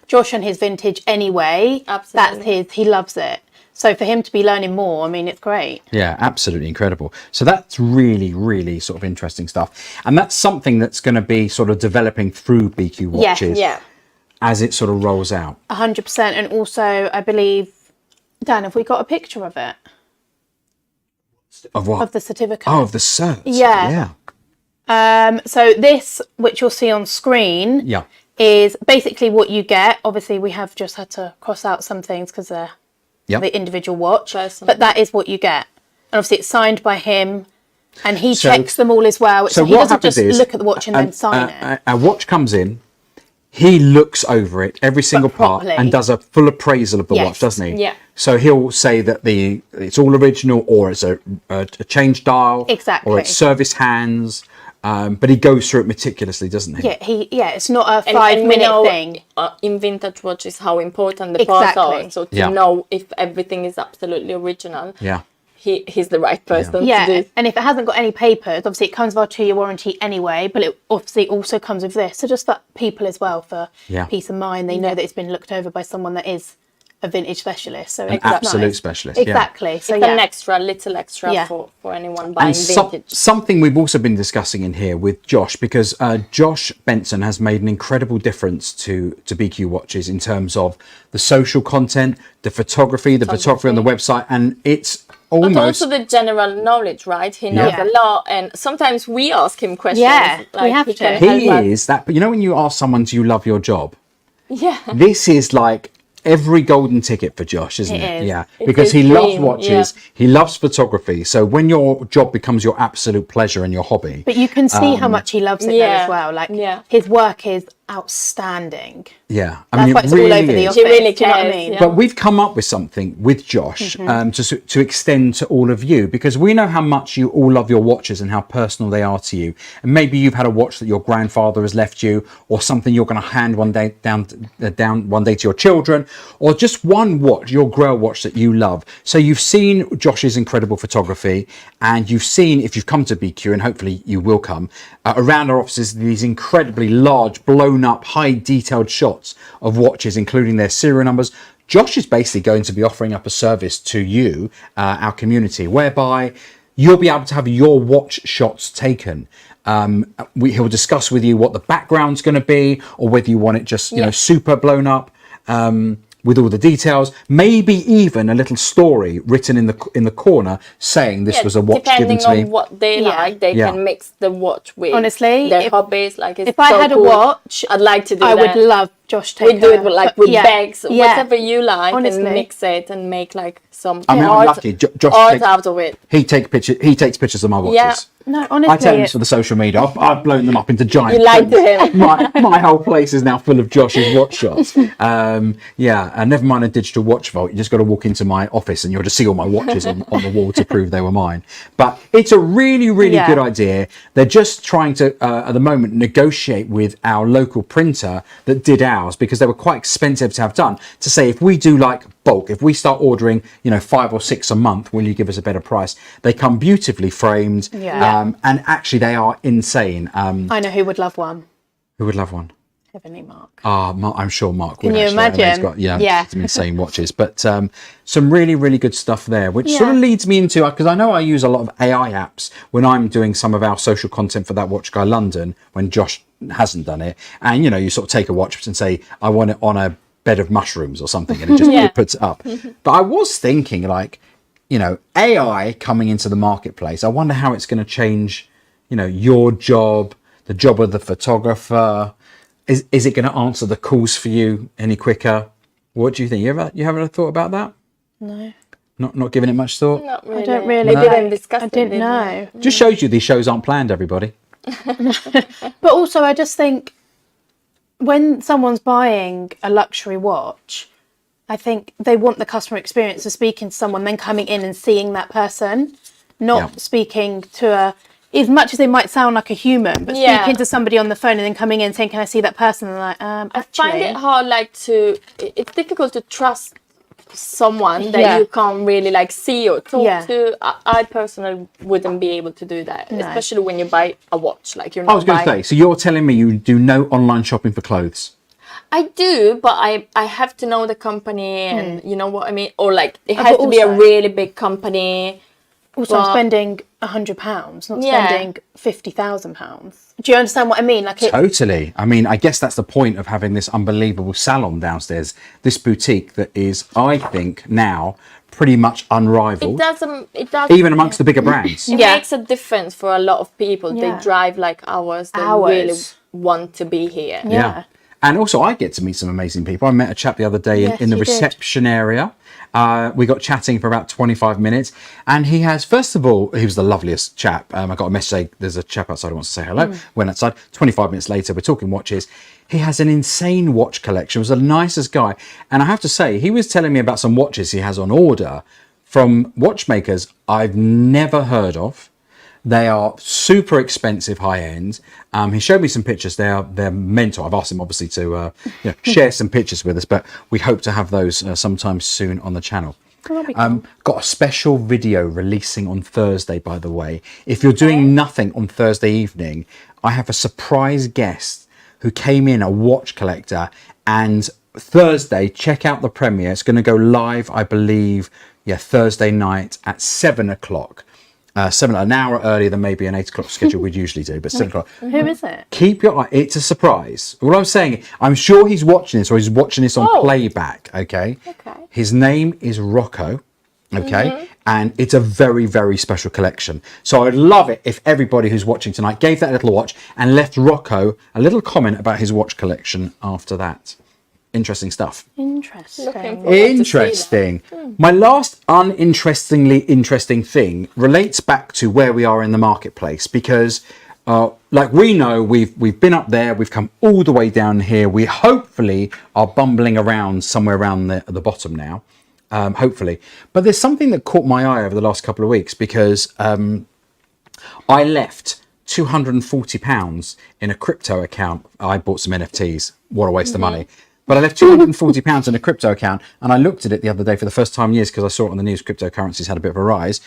Josh and his vintage anyway. Absolutely. That's he loves it. So for him to be learning more, I mean, it's great. Yeah, absolutely incredible. So that's really, really sort of interesting stuff. And that's something that's going to be sort of developing through BQ Watches Yeah. as it sort of rolls out. 100%. And also, I believe, Dan, have we got a picture of it? Of what? Of the certificate? Oh, of the certs. Yeah. So this, which you'll see on screen, Yeah. is basically what you get. Obviously, we have just had to cross out some things because they're Yeah. the individual watch. Personal. But that is what you get. And obviously, it's signed by him. And he So- checks them all as well. So he what doesn't happens just is, look at the watch and then sign it. A watch comes in, he looks over it, every single part, properly. and does a full appraisal of the Yes. watch, doesn't he? Yeah. So he'll say that it's all original, or it's a change dial, Exactly. or it's service hands. But he goes through it meticulously, doesn't he? Yeah, it's not a And 5 we minute know, thing. In vintage watches, how important the parts Exactly. are. So to Yeah. know if everything is absolutely original, Yeah. he's the right person to Yeah, do. and if it hasn't got any papers, obviously it comes with our 2-year warranty anyway, but it obviously also comes with this. So just for people as well, for Yeah. peace of mind, they know that it's been looked over by someone that is a vintage specialist. So An it's absolute nice. specialist. Yeah. Exactly. So It's yeah, an little extra Yeah. for anyone buying And vintage. something we've also been discussing in here with Josh, because Josh Benson has made an incredible difference to BQ Watches in terms of the social content, the photography on the website, and it's But almost also the general knowledge, right? He knows Yeah. a lot, and sometimes we ask him questions. Yeah, we have to. can help he us. is that. But when you ask someone, do you love your job? Yeah. This is like every golden ticket for Josh, isn't it? It is. Yeah, It's because his he loves dream, watches, he loves photography. So when your job becomes your absolute pleasure and your hobby, But you can see how much he loves it though yeah, as well. Like yeah. his work is outstanding. yeah, I That's mean, why it it's all really over the is. office. He really Do you know what I cares, mean? yeah. But we've come up with something with Josh to extend to all of you, because we know how much you all love your watches and how personal they are to you. And maybe you've had a watch that your grandfather has left you, or something you're going to hand one day down one day to your children, or just one watch, your Grail watch that you love. So you've seen Josh's incredible photography, and you've seen, if you've come to BQ, and hopefully you will come, around our offices, these incredibly large, blown up, high detailed shots of watches, including their serial numbers. Josh is basically going to be offering up a service to you, our community, whereby you'll be able to have your watch shots taken. He'll discuss with you what the background's going to be, or whether you want it just, you know, super blown up, with all the details, maybe even a little story written in the corner saying this was a watch given depending to me. on what they Yeah. like, they Yeah. can mix the watch with Honestly, their if- hobbies. Like, it's If I so had a cool. watch, I'd like to do I that. would love Josh to We take do a- it with, like, but with yeah, bags, yeah. whatever you like, Honestly. and mix it and make like some I mean, I'm art, lucky. Josh art takes- out of it. He takes pictures of my watches. Yeah. No, I honestly, tell him it's for the social media. I've blown them up into giant. You lied to prints. him. My whole place is now full of Josh's watch shots. Yeah, and never mind a digital watch vault. You just got to walk into my office and you'll just see all my watches on the wall to prove they were mine. But it's a really, really Yeah. good idea. They're just trying to, at the moment, negotiate with our local printer that did ours, because they were quite expensive to have done. To say, if we do like bulk, if we start ordering, 5 or 6 a month, will you give us a better price? They come beautifully framed. Yeah. And actually they are insane. I know who would love one. Who would love one? Heavenly Mark. I'm sure Mark would. Can you actually. I mean, he's imagine? got, Yeah. some insane watches. But some really, really good stuff there, which sort of Yeah. leads me into, because I know I use a lot of AI apps when I'm doing some of our social content for That Watch Guy London, when Josh hasn't done it. And, you sort of take a watch and say, I want it on a bed of mushrooms or something, and it just Yeah. it puts it up. But I was thinking, like, AI coming into the marketplace, I wonder how it's going to change, your job, the job of the photographer. Is it going to answer the calls for you any quicker? What do you think? You haven't thought about that? No. Not giving it much thought? Not really. I don't really. We didn't discuss I it, didn't did we? know. Just shows you these shows aren't planned, everybody. But also, I just think when someone's buying a luxury watch, I think they want the customer experience of speaking to someone, then coming in and seeing that person, not Yeah. speaking to as much as they might sound like a human, but Yeah. speaking to somebody on the phone and then coming in saying, "Can I see that person?" And they're like, I actually, find it hard, it's difficult to trust someone that Yeah. you can't really like see or talk Yeah. to. I personally wouldn't be able to do that, especially when you buy a watch. Like, you're not I was going to buying. say, so you're telling me you do no online shopping for clothes? I do, but I have to know the company, and you know what I mean? Or like, it But has to be a also- really big company. also I'm Well- spending £100, not Yeah. spending £50,000. Do you understand what I mean? Like, Totally. I mean, I guess that's the point of having this unbelievable salon downstairs, this boutique that is, I think, now pretty much unrivaled, It does. even amongst the bigger brands. It Yeah. makes a difference for a lot of people. Yeah. They drive like hours. They Hours. really want to be here. Yeah. And also, I get to meet some amazing people. I met a chap the other day Yes, in the you did. reception area. We got chatting for about 25 minutes. And he has, first of all, he was the loveliest chap. I got a message saying, there's a chap outside who wants to say hello. Went outside. 25 minutes later, we're talking watches. He has an insane watch collection. Was the nicest guy. And I have to say, he was telling me about some watches he has on order from watchmakers I've never heard of. They are super expensive, high end. He showed me some pictures. They're mental. I've asked him obviously to share some pictures with us, but we hope to have those sometime soon on the channel. that'd be cool. Got a special video releasing on Thursday, by the way. If you're doing nothing on Thursday evening, I have a surprise guest who came in, a watch collector, and Thursday, check out the premiere. It's going to go live, I believe, Thursday night at 7 o'clock. 7, an hour earlier than maybe an 8 o'clock schedule we'd usually do, but 7 o'clock. Who is it? Keep your eye. It's a surprise. All I'm saying, I'm sure he's watching this, or he's watching this on playback. Okay. Okay. His name is Rocco. Okay. And it's a very, very special collection. So I'd love it if everybody who's watching tonight gave that little watch and left Rocco a little comment about his watch collection after that. interesting stuff. Interesting. Looking forward to see Interesting. My last uninterestingly interesting thing relates back to where we are in the marketplace, because like we know, we've been up there, we've come all the way down here. We hopefully are bumbling around somewhere around the bottom now, hopefully. But there's something that caught my eye over the last couple of weeks, because I left £240 in a crypto account. I bought some NFTs. What a waste of money. But I left £240 in a crypto account, and I looked at it the other day for the first time in years, because I saw it on the news, cryptocurrencies had a bit of a rise.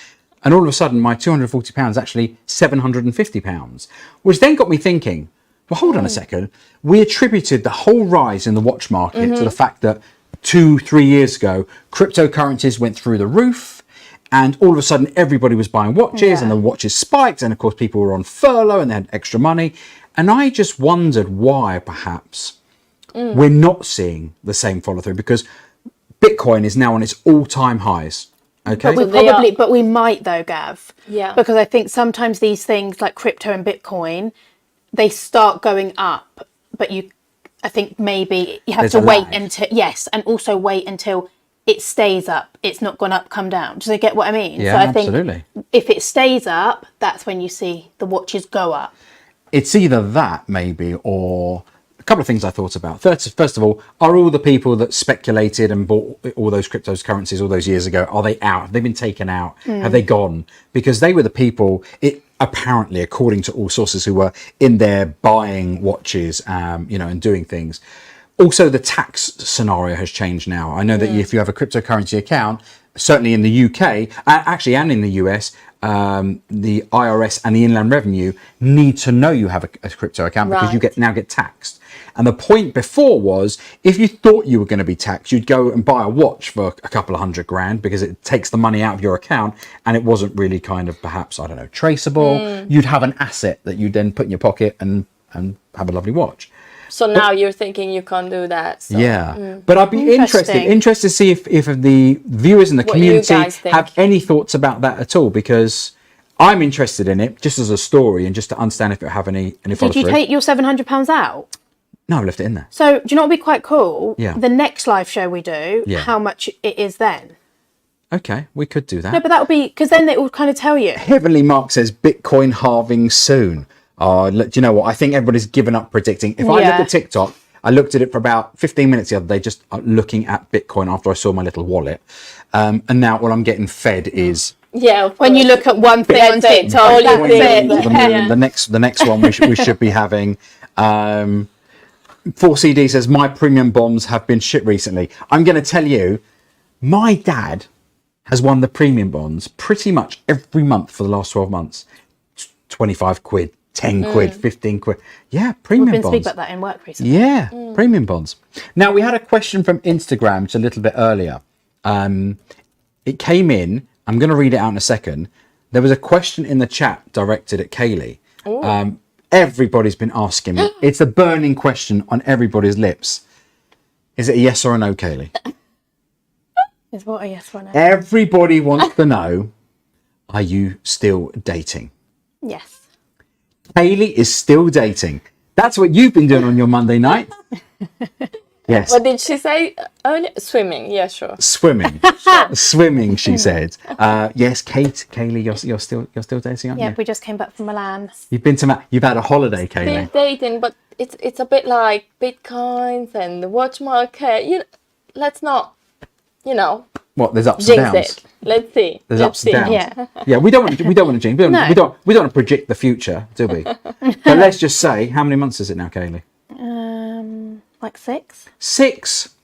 And all of a sudden, my £240 actually £750, which then got me thinking, well, hold on a second. We attributed the whole rise in the watch market to the fact that 2-3 years ago, cryptocurrencies went through the roof, and all of a sudden everybody was buying watches, and the watches spiked, and of course people were on furlough and they had extra money. And I just wondered why perhaps we're not seeing the same follow through, because Bitcoin is now on its all-time highs. Okay. But we might though, Gav. Yeah. Because I think sometimes these things like crypto and Bitcoin, they start going up, but I think maybe you have There's to a wait lag. until, and also wait until it stays up. It's not gone up, come down. Do they get what I mean? Yeah, so I absolutely. think if it stays up, that's when you see the watches go up. It's either that maybe, or a couple of things I thought about. First of all, are all the people that speculated and bought all those cryptocurrencies all those years ago, are they out? Have they been taken out? Have they gone? Because they were the people, apparently, according to all sources, who were in there buying watches, and doing things. Also, the tax scenario has changed now. I know that if you have a cryptocurrency account, certainly in the UK, actually, and in the US, the IRS and the Inland Revenue need to know you have a crypto account, because you now get taxed. And the point before was, if you thought you were going to be taxed, you'd go and buy a watch for a couple of $100,000, because it takes the money out of your account, and it wasn't really kind of perhaps, I don't know, traceable. You'd have an asset that you then put in your pocket and have a lovely watch. So now you're thinking you can't do that. So. Yeah, but I'd be interested to see if the viewers in the community have any thoughts about that at all, because I'm interested in it just as a story and just to understand if it have any follow through. Did you take your £700 out? No, I left it in there. So do you know what would be quite cool? Yeah. The next live show we do, how much it is then. Okay, we could do that. No, but that would be, because then it will kind of tell you. Heavenly Mark says Bitcoin halving soon. Oh, do you know what? I think everybody's given up predicting. If I look at TikTok, I looked at it for about 15 minutes the other day, just looking at Bitcoin after I saw my little wallet. And now what I'm getting fed is... Yeah, when you look at one thing on TikTok, the next one we should be having. 4CD says, my premium bonds have been shit recently. I'm going to tell you, my dad has won the premium bonds pretty much every month for the last 12 months. 25 quid, 10 quid, 15 quid. Yeah, premium bonds. We've been speaking about that in work recently. Yeah, premium bonds. Now, we had a question from Instagram just a little bit earlier. It came in. I'm going to read it out in a second. There was a question in the chat directed at Kaylie. Everybody's been asking me. It's a burning question on everybody's lips. Is it a yes or a no, Kaylie? Is what a yes or a no? Everybody wants to know, are you still dating? Yes. Kaylie is still dating. That's what you've been doing on your Monday night. Yes. What did she say earlier? Swimming. Yeah, sure. Swimming. Swimming, she said. Yes, Kaylie, you're still dating, aren't you? Yeah, we just came back from Milan. You've had a holiday, Kaylie. Still dating, but it's a bit like Bitcoins and the watch market. Let's not, What? There's ups jinx and downs. it. Let's see. There's ups and downs. Yeah. Yeah, we don't want to jinx. We don't want to predict the future, do we? But let's just say, how many months is it now, Kaylie? Like 6. 6.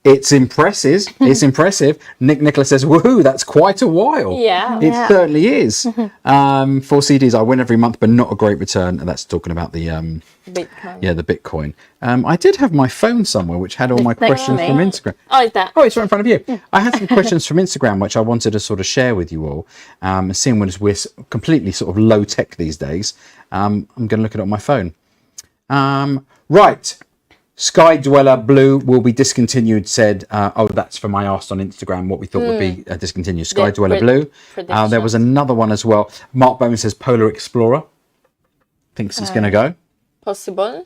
It's impressive. It's impressive. Nicholas says, woohoo, that's quite a while. Yeah. It certainly is. 4 CDs, I win every month, but not a great return. And that's talking about the Bitcoin. Yeah, the Bitcoin. I did have my phone somewhere, which had all my questions from Instagram. Oh, is that? Oh, it's right in front of you. I had some questions from Instagram, which I wanted to sort of share with you all. Seeing as we're completely sort of low tech these days, I'm going to look it up on my phone. Right. Sky Dweller Blue will be discontinued, said, that's from I asked on Instagram what we thought would be discontinued. Sky Dweller Blue. There was another one as well. Mark Bowman says Polar Explorer. Thinks it's going to go. Possible.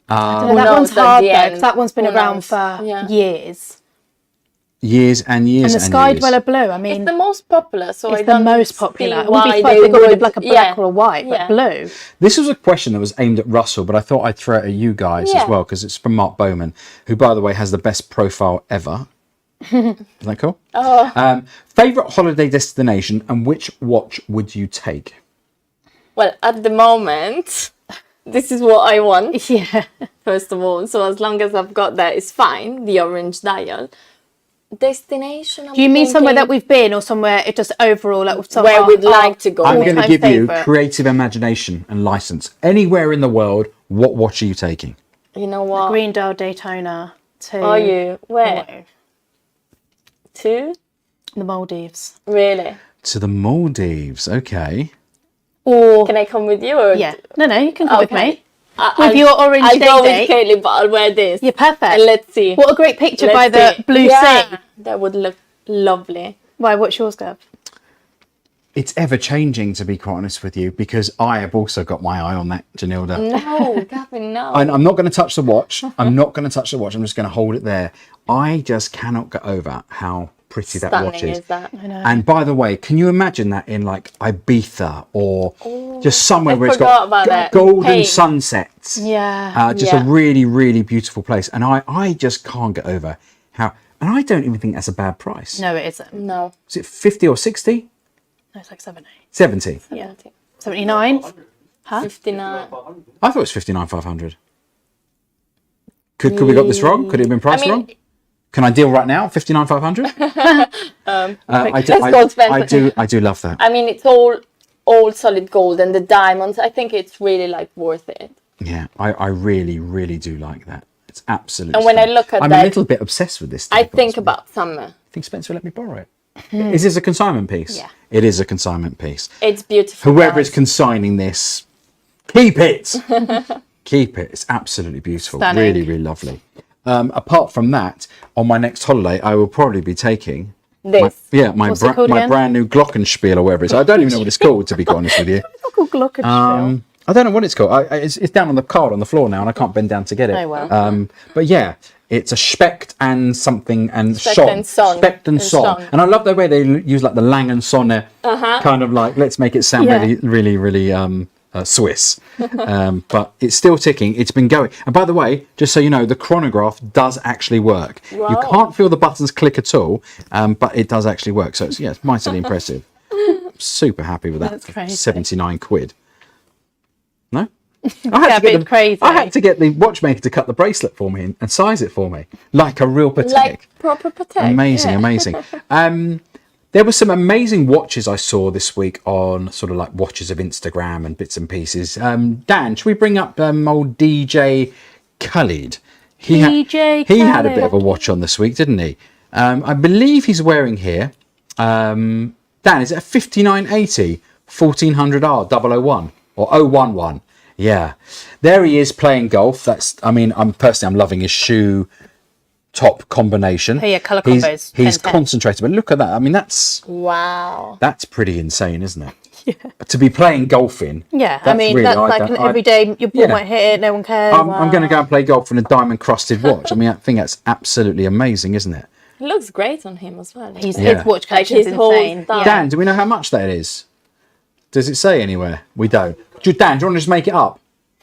that Who one's knows at hard the though, end? 'cause that one's been Who around knows? for Yeah. years. Years and years And the and Sky years. Dweller Blue, I mean, It's the most popular, so I it's the don't most see popular. It would why be surprised they they got rid of would- like a black yeah, or a white, but yeah. blue. This was a question that was aimed at Russell, but I thought I'd throw it at you guys Yeah. as well, because it's from Mark Bowman, who, by the way, has the best profile ever. Isn't that cool? Oh. Favorite holiday destination, and which watch would you take? Well, at the moment, this is what I want, Yeah. first of all. So as long as I've got that, it's fine. The orange dial. Destination. Do you mean somewhere that we've been, or somewhere it just overall like Where we'd like to go? I'm Yeah. going to all-time give you favourite? creative imagination and license. Anywhere in the world, what watch are you taking? You know what? Green Dial Daytona to Are you? Where? To? the Maldives, Really? To the Maldives. Okay. or Can I come with you? Or yeah, no, you can come with Okay. me. With your orange I'll day go date. with Kaylie, but I'll wear this. You're perfect. And let's see. What a great picture Let's by the see. blue Yeah, sea. that would look lovely. Why? What's yours, Gav? It's ever changing, to be quite honest with you, because I have also got my eye on that, Jonilda. No, Gavin, no. I'm not going to touch the watch. I'm not going to touch the watch. I'm just going to hold it there. I just cannot get over how pretty that watch Stunning is. is that? I know. And by the way, can you imagine that in like Ibiza or just somewhere I where it's forgot got about that. golden Paint. sunsets? Yeah. Just Yeah. a really, really beautiful place. And I just can't get over how, and I don't even think that's a bad price. No, it isn't. No. Is it 50 or 60? No, it's like 70. 70? Yeah. 79. 59. I thought it was 59,500. Could we got this wrong? Could it have been priced I mean, wrong? Can I deal right now? 59,500? let's go expensive. I do love that. I mean, it's all solid gold, and the diamonds, I think it's really like worth it. Yeah, I really, really do like that. It's absolutely. And when I stunning. look at I'm that, a little bit obsessed with this. to I be honest think with you. about summer. I think Spencer will let me borrow it. Is this a consignment piece? Yeah. It is a consignment piece. It's beautiful. Whoever is guys. consigning this, keep it. Keep it. It's absolutely beautiful. Stunning. Really, really lovely. Apart from that, on my next holiday, I will probably be taking This. my What's it called again? brand new Glockenspiel or whatever it is. I don't even know what it's called, to be quite honest with you. Called Glockenspiel. I don't know what it's called. It's down on the card on the floor now, and I can't bend down to get it. Oh, well. But yeah, it's a Specht and something and Specht Son. and Son. Specht and And Son. Son. And I love the way they use like the Lang and Sonne kind of like, let's make it sound Yeah. really, really, really Swiss. But it's still ticking. It's been going. And by the way, just so you know, the chronograph does actually work. You Wow. can't feel the buttons click at all, but it does actually work. So it's mightily impressive. Super happy with that. That's crazy. 79 quid. No? Yeah, but it's crazy. I had to get the watchmaker to cut the bracelet for me and size it for me, like a real Patek. Like proper Patek. Amazing, yeah. amazing. There were some amazing watches I saw this week on sort of like watches of Instagram and bits and pieces. Dan, should we bring up old DJ Khalid? DJ He had a Khaled. bit of a watch on this week, didn't he? I believe he's wearing here. Dan, is it a 5980 1400R 001 or 011? Yeah, there he is playing golf. I'm loving his shoe top combination. Oh, yeah, colour He's combos, 10-10. concentrated, but look at that. I mean, that's Wow. pretty insane, isn't it? Yeah. To be playing golf in. Yeah, I that's mean, really- that's I like don't- an I- everyday, your ball Yeah. might hit it, no one cares. I'm going to go and play golf in a diamond crusted watch. I mean, I think that's absolutely amazing, isn't it? It looks great on him as well. His Yeah. watch Like collection's his whole insane. style. Yeah. Dan, do we know how much that is? Does it say anywhere? We don't. Dan, do you want to just make it up?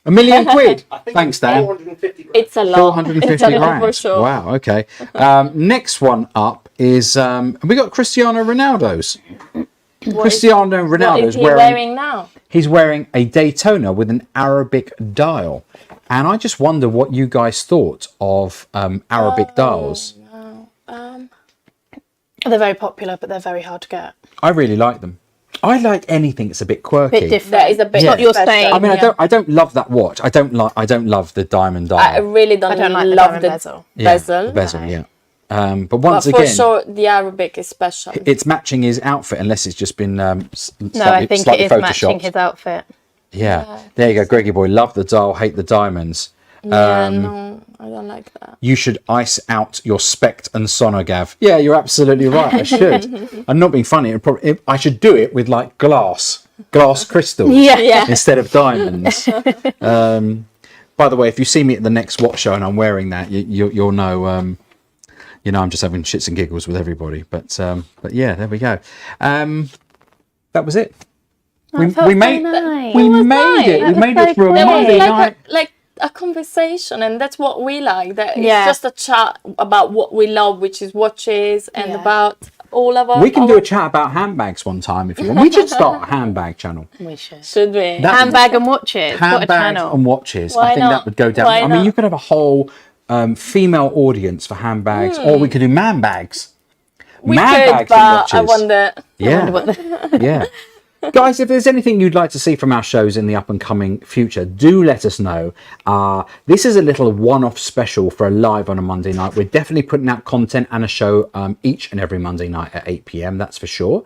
£1 million quid. Thanks, Dan. 450 grand. It's a lot. 450 It's a lot grand. for sure. Wow. Okay. Next one up is we got Cristiano Ronaldo's. Cristiano What Ronaldo's is he wearing now? He's wearing a Daytona with an Arabic dial, and I just wonder what you guys thought of Arabic dials. They're very popular, but they're very hard to get. I really like them. I like anything that's a bit quirky. Bit different. That is a bit. It's not your special. thing. I mean, Yeah. I don't love that watch. I don't love the diamond dial. I really don't, I don't like the love diamond the bezel. bezel. the bezel, yeah. But But once for again, sure, the Arabic is special. it's matching his outfit, unless it's just been No, I think it is matching his outfit. Yeah, there you go, Greggy boy. Love the dial, hate the diamonds. Yeah, no, I don't like that. You should ice out your Specht and Sonor, Gav. Yeah, you're absolutely right. I should. I'm not being funny. I should do it with like glass crystals Yeah. instead of diamonds. By the way, if you see me at the next watch show and I'm wearing that, you'll know. You know, I'm just having shits and giggles with everybody. But yeah, there we go. That was it. We made nice. we It was made nice. it. We That made was it so for a cool. Monday night. like a conversation, and that's what we like. That it's Yeah. just a chat about what we love, which is watches, and Yeah. about all of our. We can do a chat about handbags one time if you want. We should start a handbag channel. We should. Should we? That- Handbag and watches. What a Handbags channel. and watches. I Why think that not? would go down. Why I mean, not? you could have a whole female audience for handbags, or we could do man bags. we Man could, bags but and watches. I wonder. Yeah. Yeah. Guys, if there's anything you'd like to see from our shows in the up and coming future, do let us know. This is a little one-off special for a live on a Monday night. We're definitely putting out content and a show each and every Monday night at 8 p.m. That's for sure.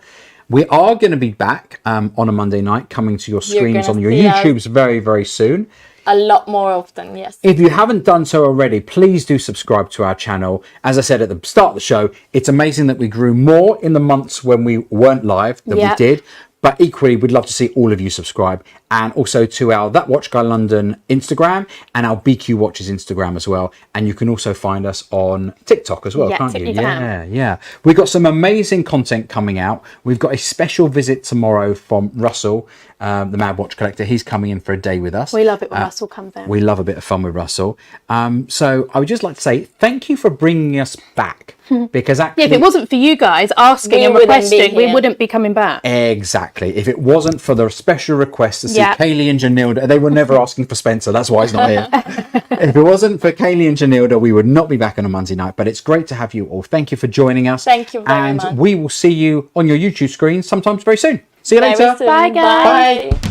We are going to be back on a Monday night, coming to your screens gonna on your see us. YouTubes very, very soon. A lot more often, yes. If you haven't done so already, please do subscribe to our channel. As I said at the start of the show, it's amazing that we grew more in the months when we weren't live than we Yeah. did. But equally, we'd love to see all of you subscribe. And also to our That Watch Guy London Instagram and our BQ Watches Instagram as well. And you can also find us on TikTok as well, Yeah, can't you? you can. Yeah. We've got some amazing content coming out. We've got a special visit tomorrow from Russell, the Mad Watch Collector. He's coming in for a day with us. We love it when Russell comes in. We love a bit of fun with Russell. So I would just like to say thank you for bringing us back. Because actually, Yeah, if it wasn't for you guys asking We and wouldn't be requesting, we here. wouldn't be coming back. exactly. If it wasn't for the special request to see Yeah. Kaylie and Jonilda, they were never asking for Spencer. That's why he's not here. If it wasn't for Kaylie and Jonilda, we would not be back on a Monday night. But it's great to have you all. Thank you for joining us. Thank you very and much. we will see you on your YouTube screen sometimes very soon. See you Very later. soon. Bye, guys. Bye.